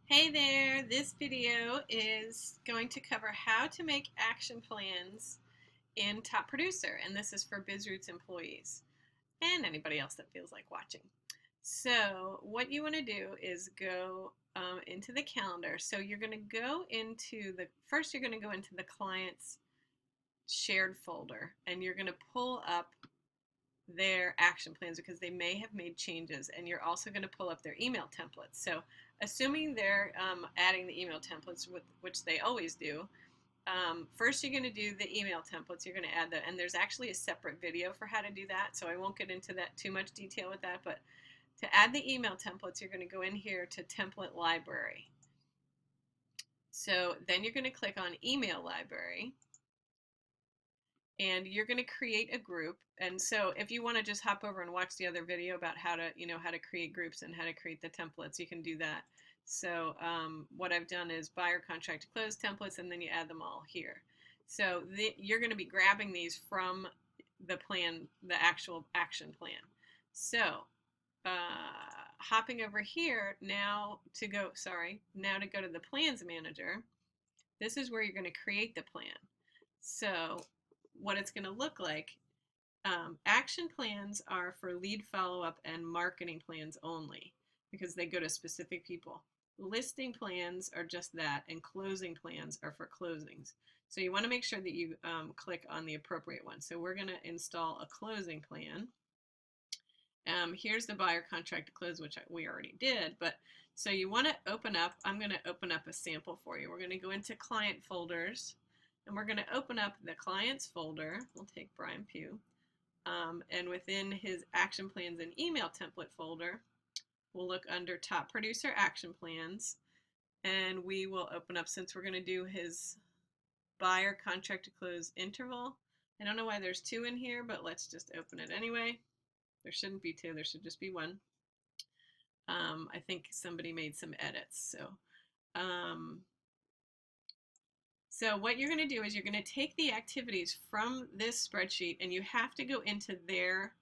Hey there, this video is going to cover how to make action plans in TopProducer, and this is for BizRoots employees and anybody else that feels like watching. So what you want to do is go into the calendar. So you're going to go into first you're going to go into the client's shared folder, and you're going to pull up their action plans because they may have made changes, and you're also going to pull up their email templates. So assuming they're adding the email templates, which they always do, first you're going to do the email templates. You're going to add and there's actually a separate video for how to do that, so I won't get into that too much detail with that, but to add the email templates, you're going to go in here to template library. So then you're going to click on email library, and you're going to create a group. And so if you want to just hop over and watch the other video about how to create groups and how to create the templates, you can do that. So what I've done is buyer contract to close templates, and then you add them all here. So you're going to be grabbing these from the plan, the actual action plan. So hopping over here now to go to the plans manager. This is where you're going to create the plan. So what it's going to look like, action plans are for lead follow-up and marketing plans only because they go to specific people. Listing plans are just that, and closing plans are for closings. So you want to make sure that you click on the appropriate one. So we're going to install a closing plan. Here's the buyer contract to close, which we already did, but so you want to open up, I'm going to open up a sample for you. We're going to go into client folders, and we're going to open up the clients folder. We'll take Brian Pugh, and within his action plans and email template folder, we'll look under TopProducer action plans, and we will open up, since we're going to do his buyer contract to close interval. I don't know why there's two in here, but let's just open it anyway. There shouldn't be two, there should just be one. I think somebody made some edits. So what you're going to do is you're going to take the activities from this spreadsheet, and you have to go into their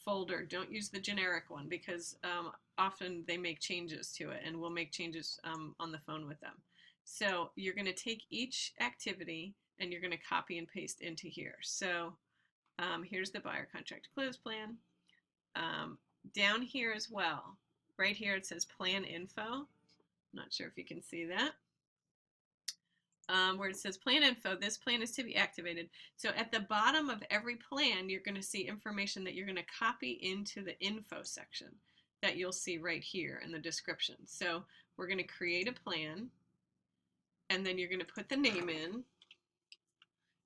folder. Don't use the generic one because often they make changes to it, and we'll make changes on the phone with them. So you're going to take each activity and you're going to copy and paste into here. So here's the buyer contract close plan. Down here as well, right here it says plan info. I'm not sure if you can see that. Where it says plan info, this plan is to be activated. So at the bottom of every plan, you're going to see information that you're going to copy into the info section that you'll see right here in the description. So we're going to create a plan, and then you're going to put the name in.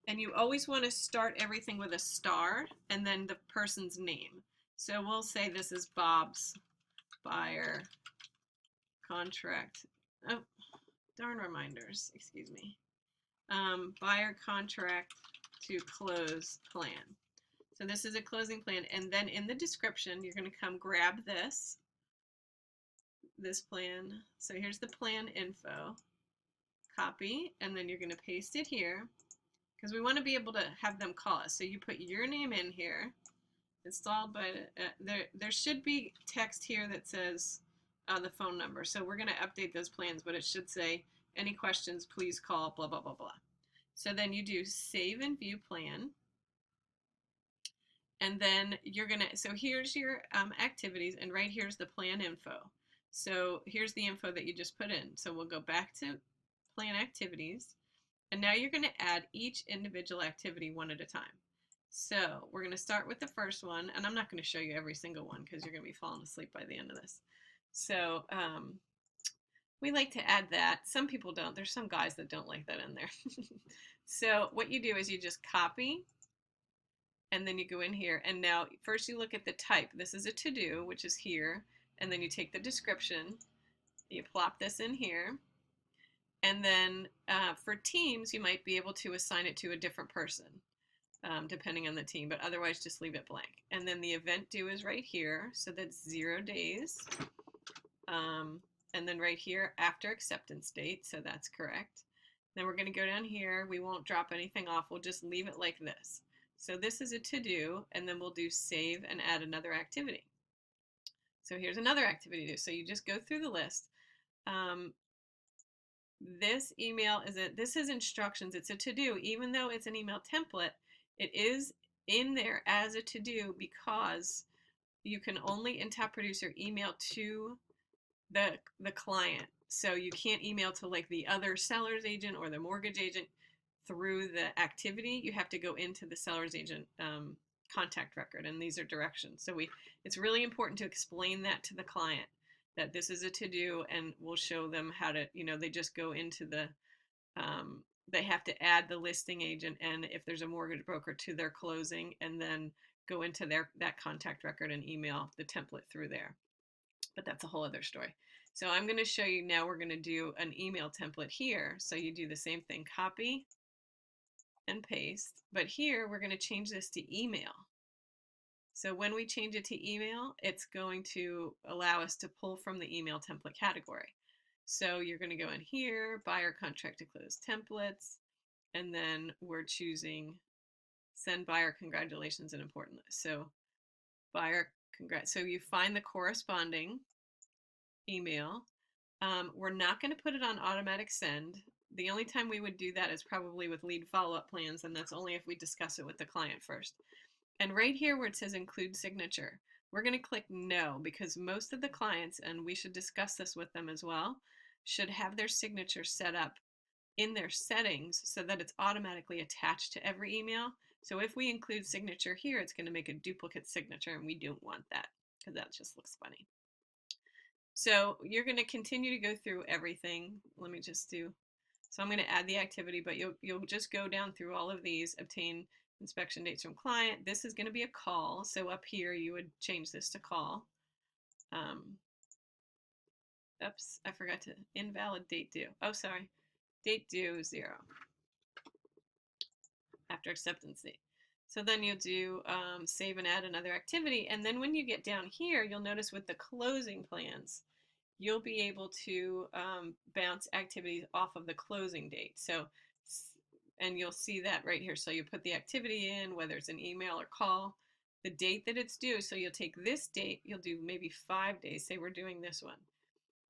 And you always want to start everything with a star and then the person's name. So we'll say this is Bob's buyer contract. Oh, darn reminders, excuse me. Buyer contract to close plan. So this is a closing plan, and then in the description, you're going to come grab this plan. So here's the plan info, copy, and then you're going to paste it here because we want to be able to have them call us. So you put your name in here, installed by, there should be text here that says the phone number. So we're going to update those plans, but it should say, any questions, please call, blah, blah, blah, blah. So then you do save and view plan. And then you're going to, so here's your activities, and right here's the plan info. So here's the info that you just put in. So we'll go back to plan activities, and now you're going to add each individual activity one at a time. So we're going to start with the first one, and I'm not going to show you every single one because you're going to be falling asleep by the end of this. So we like to add that. Some people don't. There's some guys that don't like that in there. So what you do is you just copy, and then you go in here, and now first you look at the type. This is a to-do, which is here, and then you take the description, you plop this in here, and then for teams, you might be able to assign it to a different person, depending on the team, but otherwise just leave it blank. And then the event due is right here, so that's 0 days. And then right here, after acceptance date, so that's correct. Then we're going to go down here. We won't drop anything off. We'll just leave it like this. So this is a to-do, and then we'll do save and add another activity. So here's another activity to do. So you just go through the list. this email this is instructions. It's a to-do. Even though it's an email template, it is in there as a to-do because you can only in TopProducer email to the client. So you can't email to like the other seller's agent or the mortgage agent through the activity. You have to go into the seller's agent contact record, and these are directions. So it's really important to explain that to the client, that this is a to-do, and we'll show them how to, they just go into they have to add the listing agent and if there's a mortgage broker to their closing, and then go into that contact record and email the template through there. But that's a whole other story. So I'm going to show you now, we're going to do an email template here. So you do the same thing, copy and paste, but here we're going to change this to email. So when we change it to email, it's going to allow us to pull from the email template category. So you're going to go in here, buyer contract to close templates, and then we're choosing send buyer congratulations and important list. So buyer congrats. So you find the corresponding email. We're not going to put it on automatic send. The only time we would do that is probably with lead follow-up plans, and that's only if we discuss it with the client first. And right here where it says include signature, we're going to click no, because most of the clients, and we should discuss this with them as well, should have their signature set up in their settings so that it's automatically attached to every email. So if we include signature here, it's going to make a duplicate signature, and we don't want that because that just looks funny. So you're going to continue to go through everything. Let me just do, so I'm going to add the activity, but you'll just go down through all of these, obtain inspection dates from client. This is going to be a call. So up here, you would change this to call. Oops, I forgot to invalid date due. Oh, sorry. Date due 0 after acceptance date. So then you'll do save and add another activity. And then when you get down here, you'll notice with the closing plans, you'll be able to bounce activities off of the closing date. So, and you'll see that right here. So you put the activity in, whether it's an email or call, the date that it's due. So you'll take this date, you'll do maybe 5 days. Say we're doing this one.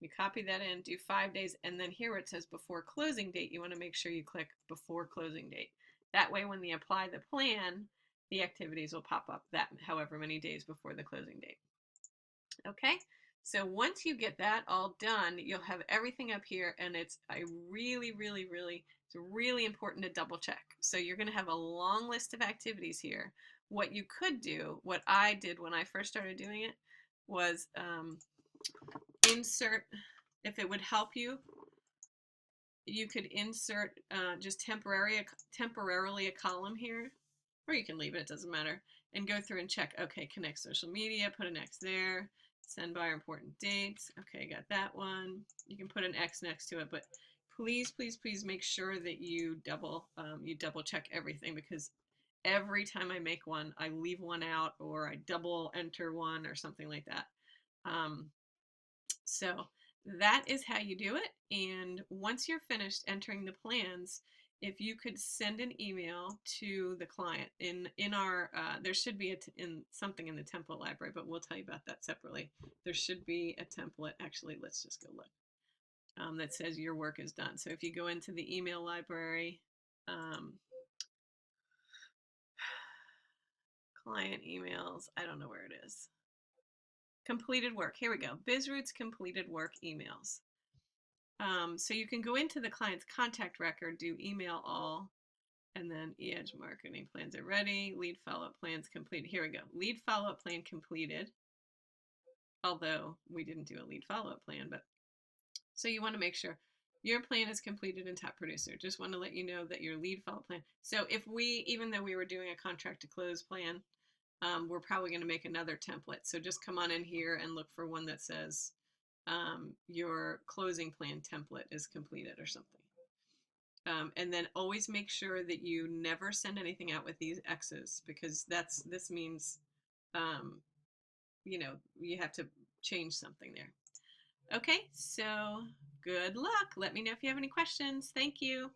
You copy that in, do 5 days, and then here where it says before closing date, you want to make sure you click before closing date. That way when they apply the plan, the activities will pop up that however many days before the closing date. Okay, so once you get that all done, you'll have everything up here, and it's really important to double check. So you're going to have a long list of activities here. What you could do, what I did when I first started doing it, was insert, if it would help you, you could insert just temporarily a column here, or you can leave it, it doesn't matter, and go through and check, okay, connect social media, put an X there, send buyer important dates, okay, got that one. You can put an X next to it, but please make sure that you double check everything, because every time I make one, I leave one out, or I double enter one, or something like that. So that is how you do it. And once you're finished entering the plans, if you could send an email to the client in our, there should be something in the template library, but we'll tell you about that separately. There should be a template. Actually, let's just go look. That says your work is done. So if you go into the email library, client emails, I don't know where it is. Completed work. Here we go. BizRoots completed work emails. So you can go into the client's contact record, do email all, and then edge marketing plans are ready. Lead follow-up plans completed. Here we go. Lead follow-up plan completed. Although we didn't do a lead follow-up plan, but so you want to make sure your plan is completed in TopProducer. Just want to let you know that your lead follow-up plan. So if even though we were doing a contract to close plan, we're probably going to make another template. So just come on in here and look for one that says your closing plan template is completed or something. And then always make sure that you never send anything out with these X's, because this means, you have to change something there. Okay, so good luck. Let me know if you have any questions. Thank you.